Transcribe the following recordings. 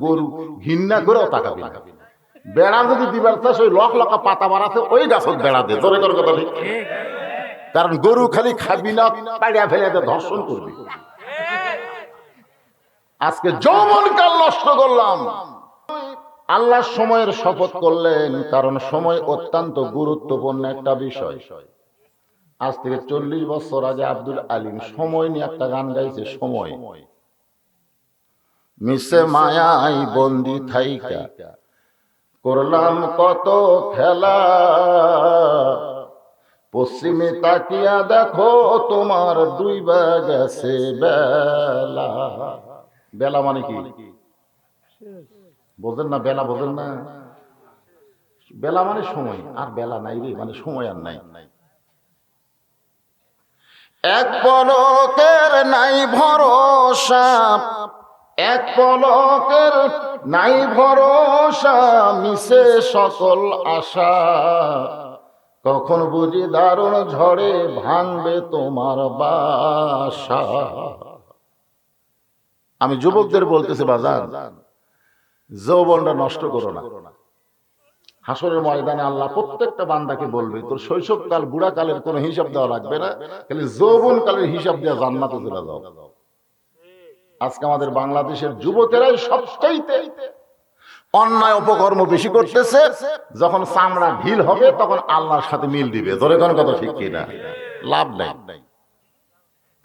গরু ঘৃণা করেও তাকাবি না। বেড়া যদি দিবার চাস ওই লক লকা পাতা বাড়াতে ওই গাছত বেড়া দে, জোরে কর কথা ঠিক। কারণ গরু খালি খাবি না, পাড়িয়া ফেলে ধর্ষণ করবি। আজকে যৌবনকাল নষ্ট করলাম। আল্লাহ সময়ের শপথ করলেন, কারণ সময় অত্যন্ত গুরুত্বপূর্ণ একটা বিষয়। আজ থেকে 40 বছর আগে আব্দুল আলিম সময় নিয়ে একটা গান গাইছে, সময় মিশে মায়াই বন্দি থাইকা করলাম কত খেলা, পশ্চিমে তাকিয়া দেখো তোমার ডুইবা গেছে বেলা। বেলা মানে কি বোঝেন না? বেলা বোঝেন না? বেলা মানে সময়, আর বেলা নাই রে, মানে সময় আর নাই। এক পলকের নাই ভরসা, এক পলকের নাই ভরসা, মিশে সকল আশা, কখন বুঝি দারুণ ঝড়ে ভাঙবে তোমার বাসা। আমি যুবকদের বলতেছি, বাজার যৌবনটা নষ্ট করো না। হাসরের ময়দানে আল্লাহ প্রত্যেকটা বান্দাকে বলবে, তোর শৈশবকাল বুড়াকালের কোনো হিসাব দেওয়া লাগবে না, খালি যৌবনকালের হিসাব দেওয়া জান্নাতে চলে যাও। আজকে আমাদের বাংলাদেশের যুবকেরাই সবচাইতে অন্যায় অপকর্ম বেশি করতেছে। যখন চামড়া ঢিল হবে তখন আল্লাহর সাথে মিল দিবে, ধরে কোন কথা ঠিক কিনা? লাভ নাই।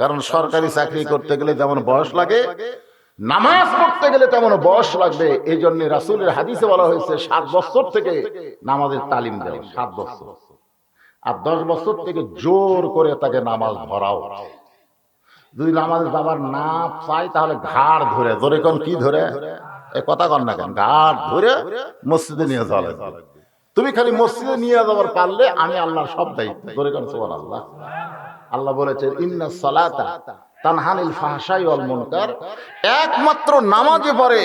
কারণ সরকারি চাকরি করতে গেলে যেমন বয়স লাগে, নামাজ পড়তে গেলে তেমন বয়স লাগবে। এই জন্য রাসূলের হাদিসে বলা হয়েছে 7 বছর থেকে নামাজের তালিম দাও, 7 বছর। আর 10 বছর থেকে জোর করে তাকে নামাজ ধরাও। যদি নামাজ যাবার না চাই তাহলে ঘাড় ধরে, ধরে কোন কি ধরে, এ কথা কন না কেন, ঘাড় ধরে মসজিদে নিয়ে যাওয়া লাগবে। তুমি খালি মসজিদে নিয়ে যাবার পারলে আমি আল্লাহর সব দায়িত্ব, ধরে কোন সুবহানাল্লাহ। আল্লাহ বলেছেন, ইন্নাস সালাতা তানহানিল ফাহশাই ওয়াল মুনকার, একমাত্র নামাজে পড়ে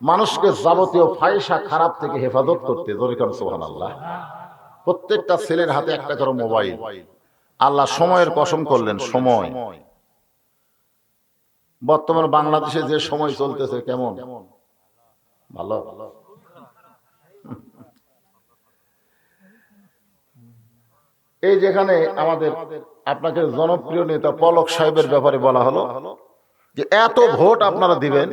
মানুষকে যাবতীয় ফাহিশা খারাপ থেকে হেফাজত করতে, ধরে কোন সুবহানাল্লাহ। প্রত্যেকটা ছেলের হাতে একটা করে মোবাইল। আল্লাহ সময়ের কসম করলেন, সময়। বর্তমান বাংলাদেশে যে সময় চলতেছে কেমন? ভালো। এই যেখানে আমাদের আপনাকে জনপ্রিয় নেতা পলক সাহেবের ব্যাপারে বলা হলো যে এত ভোট আপনারা দিবেন,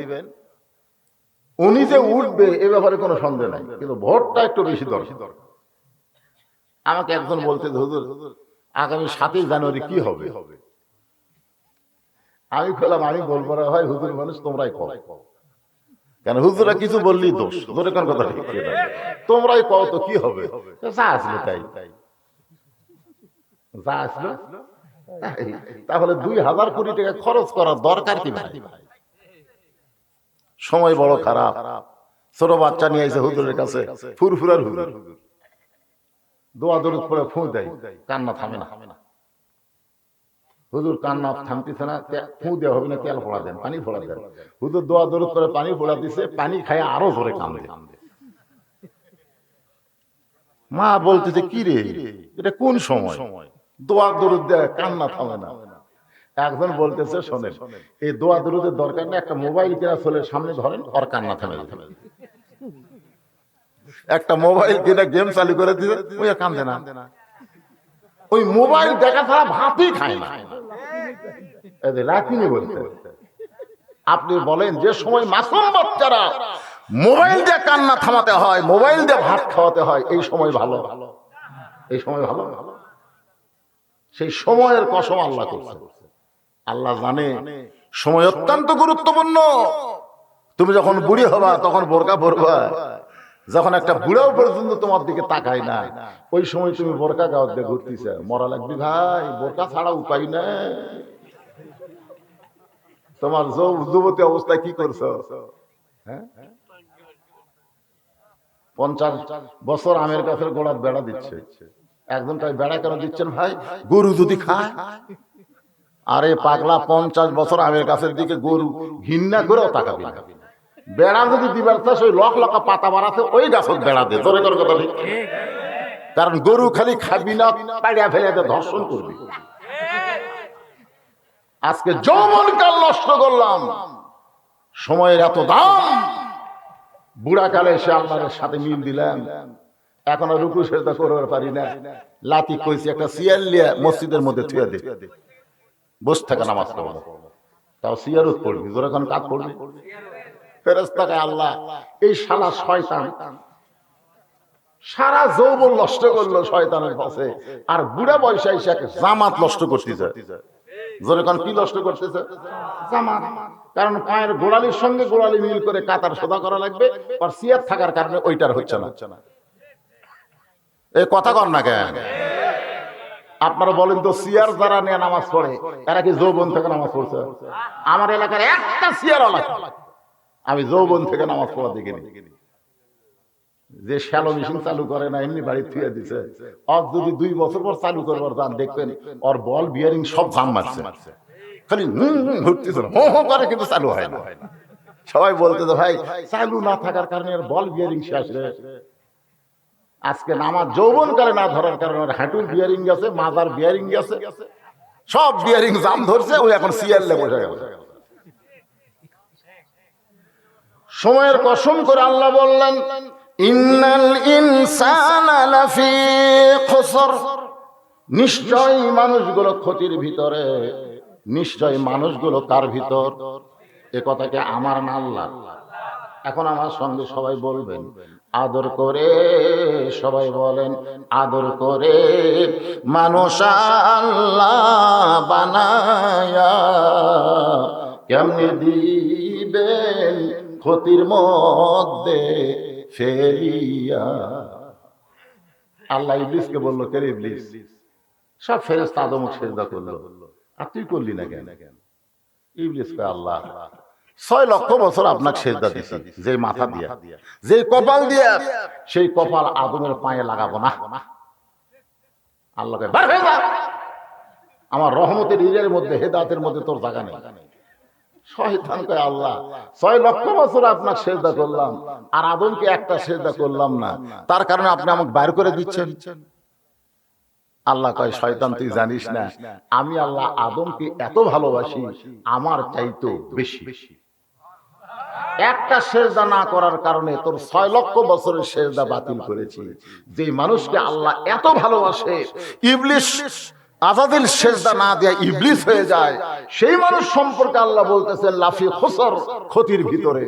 উনি যে উঠবে এ ব্যাপারে কোনো সন্দেহ নাই, কিন্তু ভোটটা একটু বেশি দরকার। আমাকে একজন বলতে, হুজুর আগামী 7 জানুয়ারি কি হবে? আমি বললাম, আমি বলবো না ভাই, হুজুর মানুষ তোমরাই কও। কেন হুজুরা কিছু বললি দোষ, ধরে কোন কথা ঠিক, তোমরাই কও তো কি হবে, যা আসলে তাই, যা আসলো তাহলে 2000 কোটি টাকা খরচ করার দরকার কি ভাই? সময় বড় খারাপ। ছোট বাচ্চা নিয়ে আইছে হুজুরের কাছে, ফুরফুরার হুজুর, দোয়া দরুদ পড়ে ফু দেয়, কান্না থামে না। হুজুর কান্না থামতেছে না, ফু দেওয়া হবে না, তেল ফোড়া দেন, পানি ফোড়া দেন। হুজুর দোয়া দরুদ করে পানি ফোড়া দিছে, পানি খায় আরো জোরে কান্দে। মা বলতেছে, কি রে এটা কোন সময়, দোয়া দরুদ দেয় কান্না থামে না। একজন বলতেছে, শোনেন এই দোয়া দরুদের দরকার নেই, একটা মোবাইল কিনা চলে সামনে ধরেন, ওর কান্না থামে যাবে। একটা মোবাইল কিনা গেম চালু করে দিবে, ওই আর কান্দে না। ওই মোবাইল দেখা ছাড়া ভাতই খায় না। রাখিনি বলতে আপনি বলেন, যে সময় মাসুম বাচ্চারা মোবাইল দিয়ে কান্না থামাতে হয়, মোবাইল দিয়ে ভাত খাওয়াতে হয়, এই সময় ভালো, এই সময় ভালো। সেই সময়ের কসম আল্লাহ করছে। আল্লাহ জানে সময় অত্যন্ত গুরুত্বপূর্ণ। তুমি যখন বুড়ি হবা তখন বোরকা পরবা, যখন একটা বুড়াও পর্যন্ত তোমার দিকে তাকায় না, ওই সময় তুমি বোরকা গাওয়া দিয়ে ঘুরতেছ, মরা লাগবি ভাই, বোরকা ছাড়া উপায় নেই। তোমার যুবতী অবস্থায় কি করছো? 50 বছর আমের গাছের গোড়ায় বেড়া দিচ্ছে। একজন তাই বেড়া কেন দিচ্ছেন ভাই? গরু যদি খায়। আরে পাগলা, 50 বছর আমের গাছের দিকে গরু ঘৃণা করেও তাকাবি না। বেড়া যদি দিবার চাস ওই লক লকা পাতা বাড়াতে ওই গাছত বেড়া দে, জোরে করে কথা ঠিক। কারণ গরু খালি খাবি না, পাড়িয়া ফেলে ধর্ষণ করবি। আজকে যৌবনকাল নষ্ট করলাম, সময়ের এত দাম, বুড়াকালে এসে আল্লাহর সাথে মিল দিলাম, এখন আর রুকু সেজদা করতে পারি না। লাতি কইছি একটা সিয়ার লিয়া মসজিদের মধ্যে থুয়ে দে, বসে থাকা নামাজ পড়বো। তাও সিয়ারত পড়বি, তোর এখন কাজ পড়বি। ফেরেশতাকে আল্লাহ এই শালা শয়তান সারা যৌবন নষ্ট করলো শয়তানের কাছে, আর বুড়া বয়সে এসে জামাত নষ্ট করতেছে। যখন কি নষ্ট করতেছে? জামাত। কারণ পায়ের গোড়ালির সঙ্গে গোড়ালি মিল করে কাতার সোজা করা লাগবে, আর সিয়ার থাকার কারণে ওইটার হচ্ছে না। এই কথা কর না কেন? আপনারা বলেন তো, সিয়ার যারা নিয়ে নামাজ পড়ে এরা কি যৌবন থেকে নামাজ পড়ছে? আমার এলাকার একটা সিয়ার আমি যৌবন থেকে নামাজ পড়া দেখিনি। যে শ্যালো মেশিন চালু করে না, এমনি বাড়ি থুয়ে দিছে। আর যদি 2 বছর পর চালু করবার যান, দেখবেন ওর বল বিয়ারিং সব জাম মারছে, খালি ঘুরতেছে করে, কিন্তু চালু হয় না। সবাই বলতেছে ভাই চালু না থাকার কারণে এর বল বিয়ারিং শেষ রে। আজকে নামাজ যৌবন কালে না ধরার কারণে হাঁটুর বিয়ারিং গেছে, মাজার বিয়ারিং গেছে, সব বিয়ারিং জাম ধরছে। ওই এখন সিয়ারলে বসে গেল। সময়ের কসম করে আল্লাহ বললেন, ইন্নাল ইনসানা লাফি খুসর, নিশ্চয় মানুষগুলো ক্ষতির ভিতরে। নিশ্চয় মানুষগুলো কার ভিতর? এ কথাকে আমার না আল্লাহ। এখন আমার সঙ্গে সবাই বলবেন আদর করে, সবাই বলেন আদর করে। মানুষ আল্লাহ বানায়া কেমনে দিবেন ক্ষতির মধ্যে ফেলিয়া। আল্লাহ ইবলিসকে বললো, কে রে ইবলিস? সব ফেরেশতা আদমকে সিজদা করলো, আর তুই করলি না কেন? ইবলিস কয়, আল্লাহ 6 লক্ষ বছর আপনাকে সিজদা দিছি, যে মাথা দিয়া, যে কপাল দিয়া, সেই কপাল আদমের পায়ে লাগাবো না। আল্লাহ কয়, বের হয়ে যা, আমার রহমতের হৃদয়ের মধ্যে, হেদায়েতের মধ্যে তোর জায়গা নেই। শয়তান কয়, আল্লাহ 6 লক্ষ বছর আপনাকে সিজদা করলাম, আর আদমকে একটা সিজদা করলাম না, তার কারণে আপনি আমাকে বাইর করে দিচ্ছেন। আল্লাহ কয়, শয়তান তুই জানিস না, আমি আল্লাহ আদমকে এত ভালোবাসি, আমার চাইতো বেশি। একটা সেজদা না করার কারণে তোর 6 লক্ষ বছরের সেজদা বাতিল করেছি। যে মানুষকে আল্লাহ এত ভালোবাসে, ইবলিস আজাদিল সেজদা না দেয়া ইবলিস হয়ে যায়, সেই মানুষ সম্পর্কে আল্লাহ বলতেছেন লাফি খুসর, ক্ষতির ভিতরে।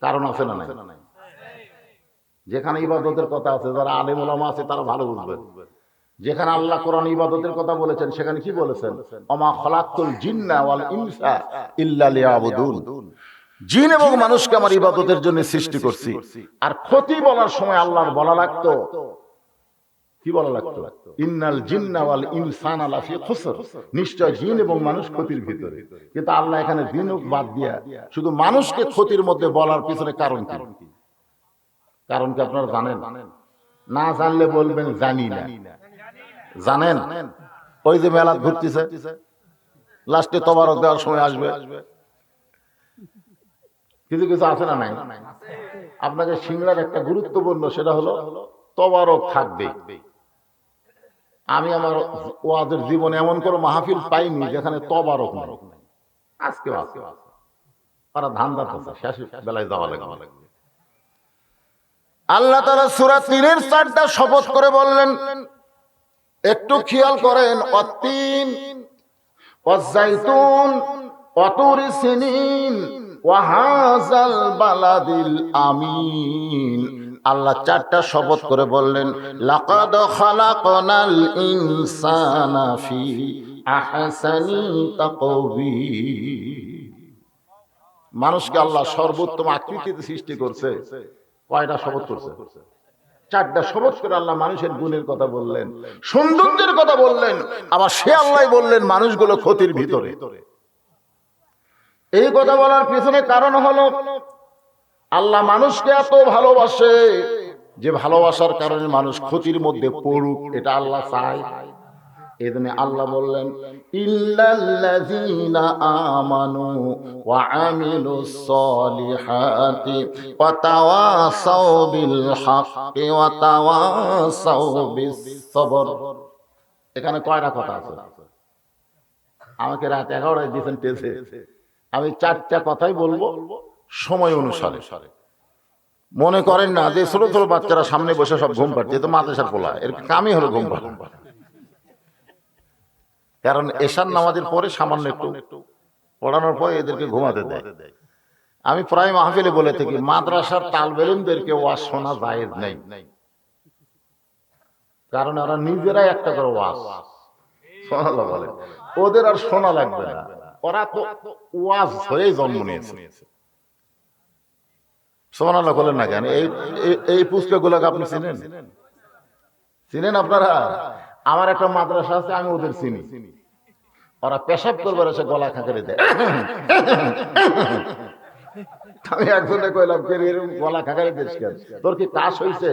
কারণ আছে না নাই? যেখানে ইবাদতের কথা আছে, যারা আলেম ওলামা আছে তারা ভালো বুঝবেন। যেখানে আল্লাহ কোরআন ইবাদতের কথা বলেছেন, সেখানে কি বলেছেন? ওমা খলাকতুল জিন্না ওয়াল ইনসা ইল্লা লিয়াবুদুন, জিন এবং মানুষকে আমার ইবাদতের জন্য সৃষ্টি করছি। আর ক্ষতি বলার সময় আল্লাহর বলা লাগতো, কি বলা লাগতো? ইন্নাল জিন্না ওয়াল ইনসানা লাফি খুসর, নিশ্চয় জিন এবং মানুষ ক্ষতির ভিতরে। কিন্তু আল্লাহ এখানে জিন বাদ দিয়া শুধু মানুষকে ক্ষতির মধ্যে বলার পিছনে কারণ কি? কারণ কি আপনারা জানেন? না জানলে বলবেন জানি না। জানেন? ওই যে মেলা ঘুরতেছে, লাস্টে তবারক দেওয়ার সময় আসবে, কিছু কিছু আছে না নাই? আপনাকে সিংড়ার একটা গুরুত্বপূর্ণ, সেটা হলো তবারক থাকবে। আমি আমার ওয়াজের জীবনে এমন কোনো মাহফিল পাইনি যেখানে তবারক নাই। আজকে তারা ধান দাঁড়াচ্ছে, শেষ বেলায় যাওয়া লাগবে। আল্লাহ তাআলা সূরা 3-এর 4টা শপথ করে বললেন, একটু খেয়াল করেন, অত্তিন ওয়াজাইতুন ওয়াতুরি সিনিন ওয়া হাযাল বালাদিল আমিন। আল্লাহ 4টা শপথ করে বললেন, লাকাদ খালাকনাল ইনসানা ফি আহসানি তাকওয়িম। মানুষকে আল্লাহ সর্বোত্তম আকৃতিতে সৃষ্টি করছে। কয়টা শপথ করছে? 4টা শপথ করে আল্লাহ মানুষের গুণের কথা বললেন, সৌন্দর্যের কথা বললেন, আবার সে আল্লাহ বললেন মানুষগুলো ক্ষতির ভিতরে। এই কথা বলার পিছনে কারণ হলো আল্লাহ মানুষকে এত ভালোবাসে যে ভালোবাসার কারণে মানুষ ক্ষতির মধ্যে পড়ুক, এটা আল্লাহ চায়। এজন্য আল্লাহ বললেন, ইল্লাল্লাযীনা আমানু ওয়া আমিলুস সলিহাতি ওয়া তাওয়াসাউ বিল হাক্কি ওয়া তাওয়াসাউ বিস সবর। এখানে কয়টা কথা আছে? আমাকে রাত 11টায় দিয়েছেন টেসে, আমি 4টা কথাই বলবো সময় অনুসারে। মনে করেন না যে ছোট ছোট বাচ্চারা সামনে বসে সব ঘুম পাচ্ছে, তো মাদ্রাসার পোলা, এর কামই হলো ঘুম পাড়া। কারণ এশার নামাজের পরে সামান্য একটু পড়ানোর পরে এদেরকে ঘুমাতে দেয়। আমি প্রায় মাহফিলে বলে থাকি, মাদ্রাসার তালবে ইলমদেরকে ওয়াজ শোনা জায়েজ নেই, কারণ ওরা নিজেরাই একটা করে ওয়াজ শোনালো বলে, ওদের আর শোনা লাগবে না, ওরা তো ওয়াজ হয়ে জন্ম নিয়েছে। সুবহানাল্লাহ বলেন না কেন? এই পুস্তকগুলোকে আপনি চিনেন? চিনেন আপনারা? আমার একটা মাদ্রাসা আছে, আমি ওদের চিনি। ওরা পেশাব করবার এসে গলা খাঁকড়ে দেয়। আমি একজনে কইলাম, কে এরকম গলা খাঁকড়ে দিস কেন, তোর কি কাশ হইছে?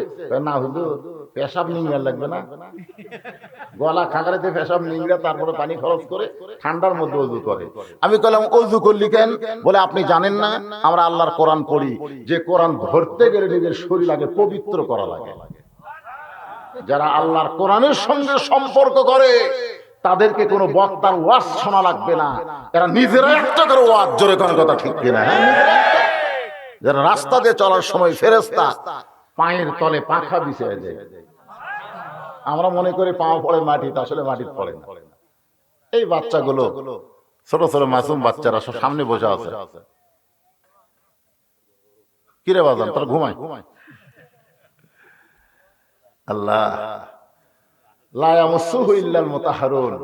না হুজুর, পেশাব নিংড়া লাগবে না, গলা খাঁকড়াতে পেশাব নিংড়া তারপরে পানি খরচ করে ঠান্ডার মধ্যে ওযু করে। আমি কইলাম ওযু করলি কেন? বলে আপনি জানেন না আমরা আল্লাহর কোরআন পড়ি, যে কোরআন ধরতে গেলে নিজের শরীর আগে পবিত্র করা লাগে। যারা আল্লাহর কোরআনের সঙ্গে সম্পর্ক করে তাদেরকে কোনো বক্তার ওয়াজ শোনা লাগবে না, এরা নিজেরা একটা করে ওয়াজ, জোরে কোন কথা ঠিক কিনা? যারা রাস্তা দিয়ে চলার সময় ফেরেশতা পায়ের তলে পাখা বিছিয়ে যায়, আমরা মনে করি পা পড়ে মাটিতে, আসলে মাটিতে পড়ে না। এই বাচ্চাগুলো ছোট ছোট মাসুম বাচ্চারা সব সামনে বসে আছে। কিরে বাজান, তোরা ঘুমায়? আল্লাহ লা ইয়ামাসসুহু ইল্লাল মুতাহহারুন,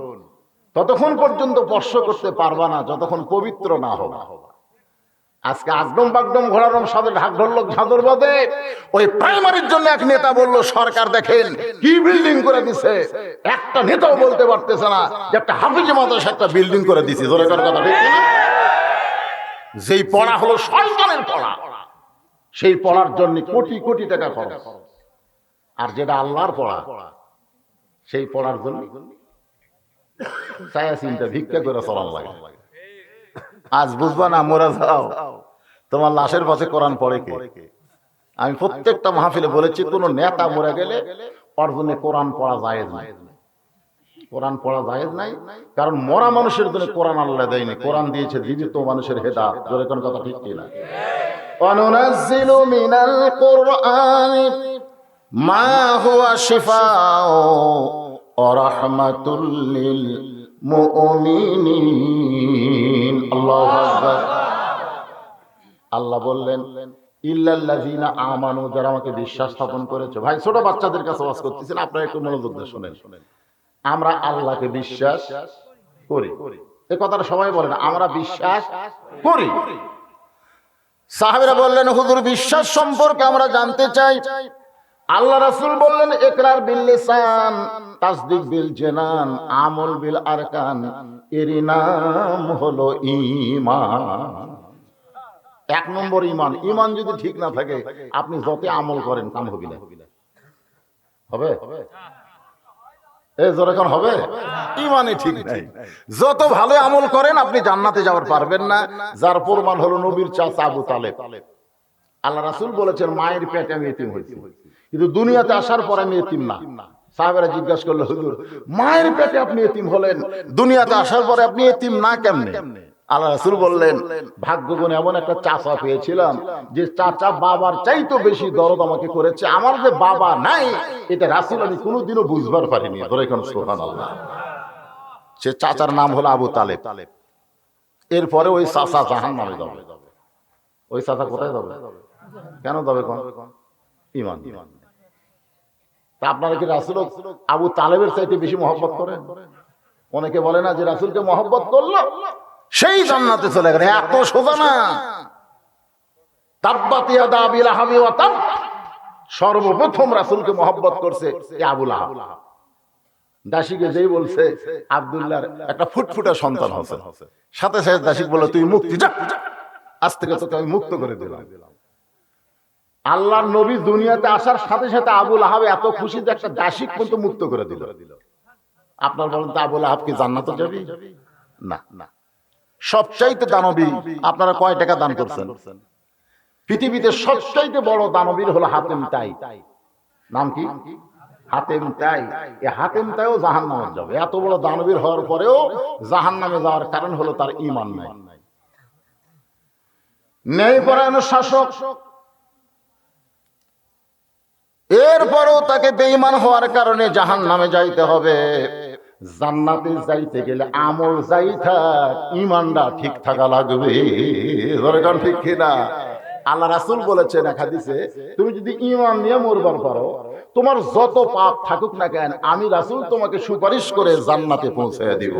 ততক্ষণ পর্যন্ত স্পর্শ করতে পারবা না যতক্ষণ পবিত্র না হবে। আজকে আগডম বাগডম ঘোড়ারম সাথে ঢাক ঢোলক ঝাঁদর বাদে ওই প্রাইমারির জন্য এক নেতা বলল, সরকার দেখেন কি বিল্ডিং করে দিছে, একটা নেতাও বলতে পারতেছে না যে একটা হাফিজি মাদ্রাসা একটা বিল্ডিং করে দিছে। জোরে করে কথা ঠিক না? যেই পড়া হলো শয়তানের পড়া, সেই পড়ার জন্য কোটি কোটি টাকা খরচ, আর যেটা আল্লাহর পড়া সেই পড়ার জন্য ছায়া চিন্তা ভিক্ষা করে চলার লাগে। আজ বুঝবা না, মোরা যাও, তোমার লাশের পাশে কোরআন পড়ে কে? আমি প্রত্যেকটা মাহফিলে বলেছি, কোন নেতা মরে গেলে ওর জন্য কোরআন পড়া জায়েজ নাই, কোরআন পড়া জায়েজ নাই। কারণ মরা মানুষের জন্য কোরআন আল্লাহ দেয়নি, কোরআন দিয়েছে জীবিত মানুষের হেদায়েত। জোরে কোন কথা ঠিক কিনা? ওয়ানুনাজ্জিলু মিনাল কুরআনি মা হুয়া শিফাউ ওয়া রাহমাতুল লিল মুমিনিন। আল্লাহু আকবার। আল্লাহ বললেন ইল্লাল্লাযিনা আমানু, যারা আমাকে বিশ্বাস স্থাপন করেছে। ভাই ছোট বাচ্চাদের কাছে ওয়াজ করতেছেন, আপনারা একটু মনোযোগ দিয়ে শুনেন। আমরা আল্লাহকে বিশ্বাস করি, এই কথাটা সবাই বলেন, আমরা বিশ্বাস করি। সাহাবীরা বললেন, হুজুর বিশ্বাস সম্পর্কে আমরা জানতে চাই। আল্লাহ রাসূল বললেন, ইকরার বিল লিসান, তাসদিক বিল জানান, আমল বিল আরকান, এরই নাম হলো ঈমান। এক নম্বর ঈমান। ঈমান যদি ঠিক না থাকে আপনি যত আমল করেন কাম হবে না। হবে? এই যখন হবে ঈমানই ঠিক নাই, যত ভালো আমল করেন আপনি জান্নাতে যাওয়ার পারবেন না। যার প্রমাণ হলো নবীর চাচা আবু তালেব। আল্লাহ রাসূল বলেছেন, মায়ের পেটে আমি এতিম হয়েছি, কিন্তু দুনিয়াতে আসার পর আমি এতিম না। সাহাবারা জিজ্ঞাসা করলো, হুজুর মায়ের পেটে আপনি এতিম হলেন, দুনিয়াতে আসার পরে আপনি এতিম না কেমনে? আল্লাহ রাসূল বললেন, ভাগ্যগুণে এমন একটা চাচা পেয়েছিলাম যে চাচা বাবার চাইতে বেশি দরদ আমাকে করেছে। আমার যে বাবা নাই এটা রাসূল আমি কোনোদিনও বুঝবার পারিনি। ধরে এখন সুবহানাল্লাহ। সে চাচার নাম হলো আবু তালেব। এরপরে ওই চাচা জাহান্নামে যাবে। ওই চাচা কোথায় যাবে? কেন যাবে? কোন ঈমান। তা আপনারা কি রাসূল আবু তালেবের চাইতে বেশি মহব্বত করেন? অনেকে বলে না যে রাসূলকে মহব্বত করলো সেই জান্নাতে চলে গেল। এত সোজা না। তাব্বাত ইয়াদা আবি লাহাব ওয়া তাব, সর্বপ্রথম রাসূলকে মহব্বত করছে এই আবু লাহাব। দাসীকে যেই বলছে আব্দুল্লাহর একটা ফুটফুটা সন্তান হচ্ছে, সাথে সাথে দাসী বলল, তুই মুক্তি, যা, আজ থেকে তোকে আমি মুক্ত করে দিলাম। আল্লাহর নবী দুনিয়াতে আসার সাথে সাথে আবু লাহাব এত খুশি যে একটা দাসী পর্যন্ত মুক্ত করে দিল। আপনার বলেন তো আবু লাহাব কি জান্নাতে যাবে? না। সবচাইতে দানবী আপনারা কয় টাকা দান করছেন? পৃথিবীতে সবচাইতে বড় দানবীর হলো হাতেম তাই। নাম কি? হাতেম তাই। এই হাতেম তাইও জাহান্নামে যাবে। এত বড় দানবীর হওয়ার পরেও জাহান্নামে যাওয়ার কারণ হলো তার ঈমান নাই। ন্যায়পরায়ণ শাসক তাকে বেঈমান হওয়ার কারণে জাহান্নামে যাইতে হবে। জান্নাতে যাইতে গেলে আমল যাই থাক, ঈমানটা ঠিক থাকা লাগবে। দরকার ঠিক কিনা? আল্লাহ রাসূল বলেছেন এক হাদিসে, তুমি যদি ঈমান নিয়ে মরবার পারো, তোমার যত পাপ থাকুক না কেন, আমি রাসূল তোমাকে সুপারিশ করে জান্নাতে পৌঁছে দিব।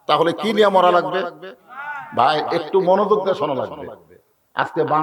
তাহলে কি নিয়ে মরা লাগবে ভাই? একটু মনোযোগ দিয়ে শোনা লাগবে। আজকে বাংলা